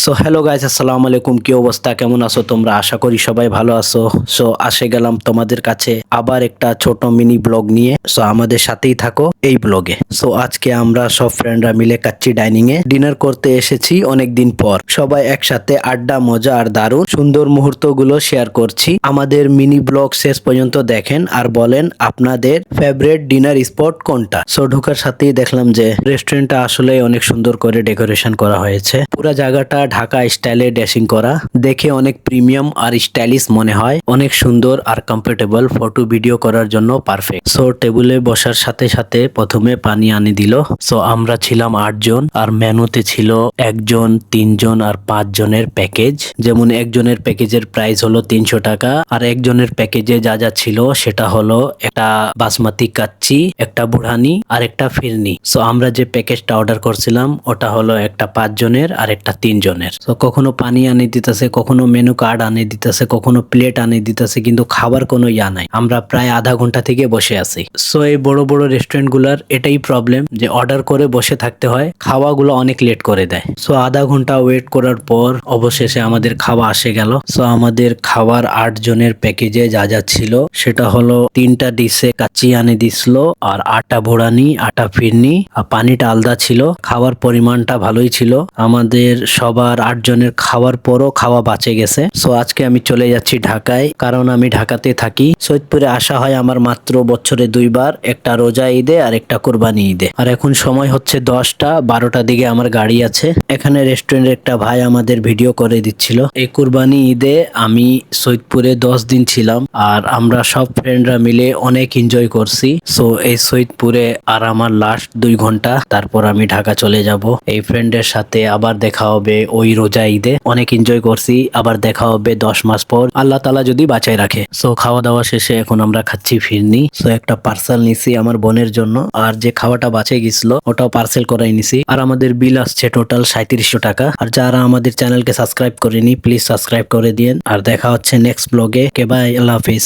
So hello guys, আসসালামু আলাইকুম। কি অবস্থা, কেমন আছো তোমরা? আশা করি সবাই ভালো আছো। সো আসে গেলাম তোমাদের কাছে আবার একটা ছোট মিনি ব্লগ নিয়ে। সো আমাদের সাথেই থাকো এই ব্লগে। সো আজকে আমরা সব ফ্রেন্ডরা মিলে কাচ্চি ডাইনিং এ ডিনার করতে এসেছি অনেক দিন পর। সবাই একসাথে আড্ডা, মজা আর দারুণ সুন্দর মুহূর্তগুলো শেয়ার করছি। আমাদের মিনি ব্লগ শেষ পর্যন্ত দেখেন আর বলেন আপনাদের ফেভারিট ডিনার স্পট কোনটা। সো ঢোকার সাথেই দেখলাম যে রেস্টুরেন্টটা আসলে অনেক সুন্দর করে ডেকোরেশন করা হয়েছে। পুরো জায়গাটা ঢাকা স্টাইলে ড্রেসিং করা, দেখে অনেক প্রিমিয়াম আর স্টাইলিশ মনে হয়। অনেক সুন্দর আর কমফোর্টেবল, ফটো ভিডিও করার জন্য পারফেক্ট। সো টেবিলে বসার সাথে সাথে প্রথমে পানি আনি দিল। সো আমরা ছিলাম 8 জন আর মেনুতে ছিল 1 জন, 3 জন আর 5 জনের প্যাকেজ। যেমন একজনের প্যাকেজের প্রাইস হলো 300 টাকা আর একজনের প্যাকেজে যা যা ছিল সেটা হলো একটা বাসমতি কাচ্চি, একটা বুড়ানি আর একটা ফিরনি। সো আমরা যে প্যাকেজটা অর্ডার করছিলাম ওটা হলো একটা 5 জনের আর একটা 3 জনের। তো কখনো পানি আনি দিতেছে, কখনো মেনু কার্ড আনি দিতেছে, কখনো প্লেট আনি দিতেছে, কিন্তু খাবার কোনো নাই। আমরা প্রায় আধা ঘন্টা থেকে বসে আছি। সো এই বড় বড় রেস্টুরেন্ট গুলার এটাই প্রবলেম যে অর্ডার করে বসে থাকতে হয়, খাওয়াগুলো অনেক লেট করে দেয়। সো আধা ঘন্টা ওয়েট করার পর অবশেষে আমাদের খাওয়া আসে গেল। সো আমাদের খাবার 8 জনের প্যাকেজে যা যা ছিল সেটা হলো 3টা ডিশে কাচ্চি আনি দিছিল আর 8টা ভোড়ানি, 8টা ফিরনি আর পানিটা আলাদা ছিল। খাওয়ার পরিমাণটা ভালোই ছিল। আমাদের সবার 8 জনের খাওয়ার পরও খাওয়া বাঁচে গেছে। সো আজকে আমি চলে যাচ্ছি ঢাকায়, কারণ আমি ঢাকাতে থাকি। সৈয়দপুরে আসা হয় আমার মাত্র বছরে 2 বার, একটা রোজা ঈদে আর একটা কোরবানি ঈদে। আর এখন সময় হচ্ছে 10টা, 12টার দিকে আমার গাড়ি আছে। এখানে রেস্টুরেন্টের একটা ভাই আমাদের ভিডিও করে দিচ্ছিল। এই কোরবানি ঈদে আমি সৈয়দপুরে 10 দিন ছিলাম আর আমরা সব ফ্রেন্ডরা মিলে অনেক এনজয় করছি। সো এই সৈয়দপুরে আর আমার লাস্ট 2 ঘন্টা, তারপর আমি ঢাকা চলে যাব। এই ফ্রেন্ডের সাথে আবার দেখা হবে ওই রোজা ঈদে। অনেক এনজয় করছি, আবার দেখা হবে 10 মাস পর, আল্লাহ তাআলা যদি বাঁচায় রাখে। সো খাওয়া দাওয়া শেষে এখন আমরা খাচ্ছি ফিরনি। সো একটা পার্সেল নিছি আমার বোনের জন্য, আর যে খাওয়াটা বাঁচে গেছিল ওটাও পার্সেল করাই নিছি। আর আমাদের বিল আসছে টোটাল 3700 টাকা। আর যারা আমাদের চ্যানেলকে সাবস্ক্রাইব করেনি প্লিজ সাবস্ক্রাইব করে দিন। আর দেখা হচ্ছে নেক্সট ব্লগে। কে বাই, আল্লাহ হাফিজ।